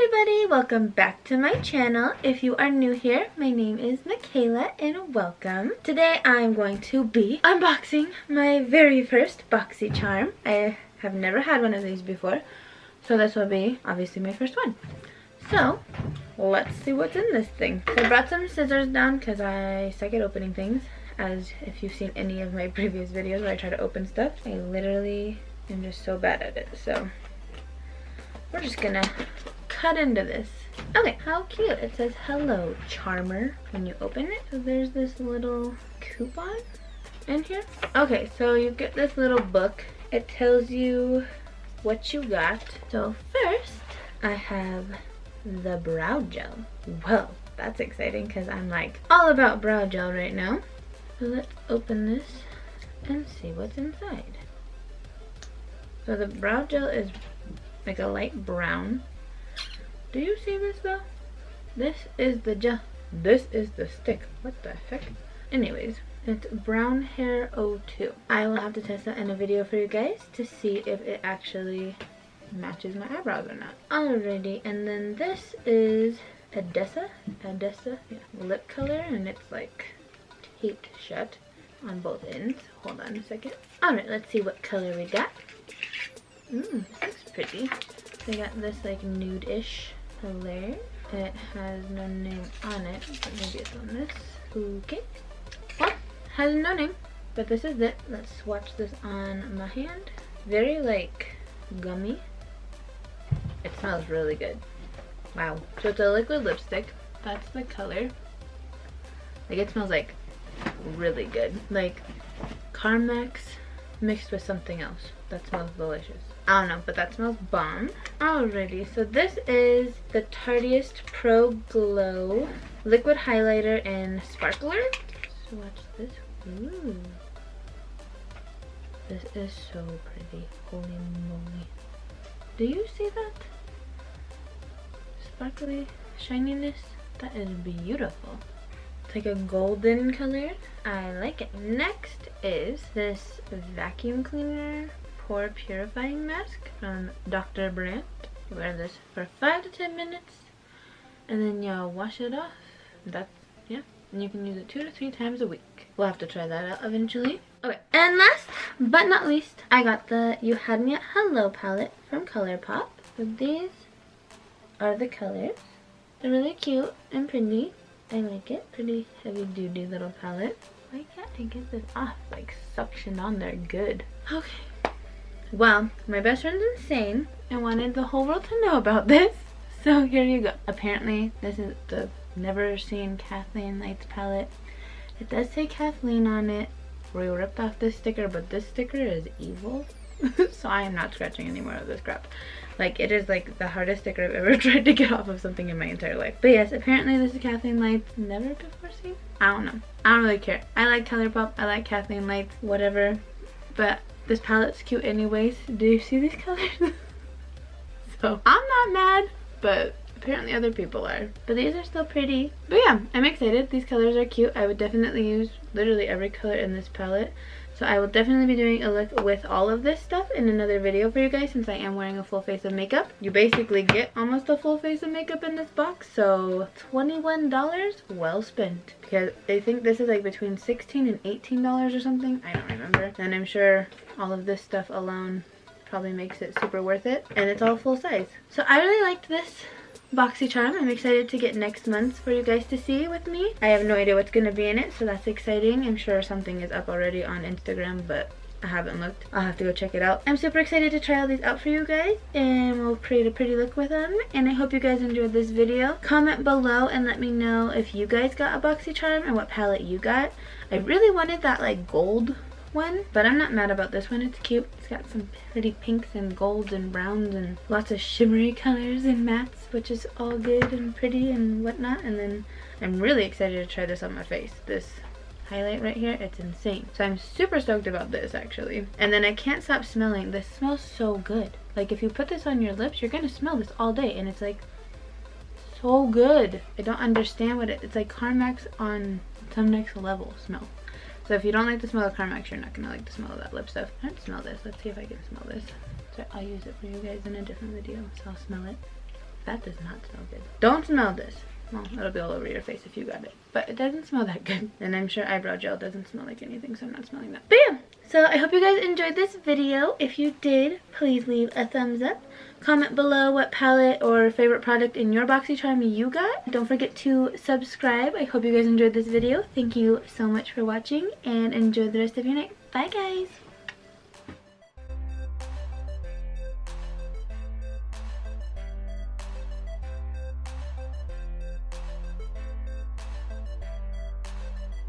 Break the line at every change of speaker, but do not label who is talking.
everybody, welcome back to my channel. If you are new here, my name is Makayla and welcome. Today I'm going to be unboxing my very first Boxy Charm. I have never had one of these before, so this will be obviously my first one. So let's see what's in this thing. I brought some scissors down because I suck at opening things, as if you've seen any of my previous videos where I try to open stuff. I literally am just so bad at it, so we're just gonna cut into this. Okay, how cute. It says hello charmer when you open it. So there's this little coupon in here. Okay, so you get this little book. It tells you what you got. So first I have the brow gel. Well, that's exciting because I'm like all about brow gel right now. So let's open this and see what's inside. So the brow gel is like a light brown. Do you see this though? This is the gel. This is the stick. What the heck? Anyways, it's Brown Hair 02. I will have to test that in a video for you guys to see if it actually matches my eyebrows or not. Alrighty, and then this is Anastasia, yeah, lip color, and it's like taped shut on both ends. Hold on a second. Alright, let's see what color we got. This looks pretty. They got this like nude-ish color. It has no name on it, but maybe it's on this. Okay. Well, has no name, but this is it. Let's swatch this on my hand. Very like gummy. It smells really good. Wow. So it's a liquid lipstick. That's the color. Like it smells like really good. Like Carmex mixed with something else. That smells delicious. I don't know, but that smells bomb. Alrighty, so this is the Tarteist Pro Glow Liquid Highlighter and Sparkler. So watch this. Ooh. This is so pretty. Holy moly. Do you see that? Sparkly shininess? That is beautiful. It's like a golden color. I like it. Next is this vacuum cleaner pore purifying mask from Dr. Brandt. You wear this for 5 to 10 minutes and then you wash it off. That's, yeah, and you can use it 2 to 3 times a week. We'll have to try that out eventually. Okay, and last but not least, I got the You Had Me at Hello palette from ColourPop. So these are the colors. They're really cute and pretty. I like it. Pretty heavy duty little palette. Why can't I get this off? Like suctioned on there good. Okay. Well, my best friend's insane and wanted the whole world to know about this. So here you go. Apparently, this is the Never Seen Kathleen Lights palette. It does say Kathleen on it. We ripped off this sticker, but this sticker is evil. So I am not scratching any more of this crap. Like, it is like the hardest sticker I've ever tried to get off of something in my entire life. But yes, apparently this is Kathleen Lights. Never before seen? I don't know. I don't really care. I like ColourPop. I like Kathleen Lights. Whatever. But this palette's cute anyways. Do you see these colors? So I'm not mad, but apparently other people are. But these are still pretty. But yeah, I'm excited. These colors are cute. I would definitely use literally every color in this palette. So I will definitely be doing a look with all of this stuff in another video for you guys, since I am wearing a full face of makeup. You basically get almost a full face of makeup in this box. So $21 well spent. Because I think this is like between $16 and $18 or something. I don't remember. And I'm sure all of this stuff alone probably makes it super worth it. And it's all full size. So I really liked this Boxy Charm. I'm excited to get next month's for you guys to see with me. I have no idea what's going to be in it, so that's exciting. I'm sure something is up already on Instagram, but I haven't looked. I'll have to go check it out. I'm super excited to try all these out for you guys, and we'll create a pretty look with them. And I hope you guys enjoyed this video. Comment below and let me know if you guys got a Boxy Charm and what palette you got. I really wanted that like gold one, but I'm not mad about this one. It's cute. It's got some pretty pinks and golds and browns and lots of shimmery colors and mattes, which is all good and pretty and whatnot. And then I'm really excited to try this on my face. This highlight right here, it's insane. So I'm super stoked about this actually. And then I can't stop smelling. This smells so good. Like if you put this on your lips, you're gonna smell this all day, and it's like so good. I don't understand what it's like Carmex on some next level smell. So if you don't like the smell of Carmex, you're not gonna like the smell of that lip stuff. I don't smell this. Let's see if I can smell this. So I'll use it for you guys in a different video, so I'll smell it. That does not smell good. Don't smell this. Well, it'll be all over your face if you got it. But it doesn't smell that good. And I'm sure eyebrow gel doesn't smell like anything, so I'm not smelling that. But yeah, so I hope you guys enjoyed this video. If you did, please leave a thumbs up. Comment below what palette or favorite product in your Boxy Charm you got. Don't forget to subscribe. I hope you guys enjoyed this video. Thank you so much for watching and enjoy the rest of your night. Bye guys!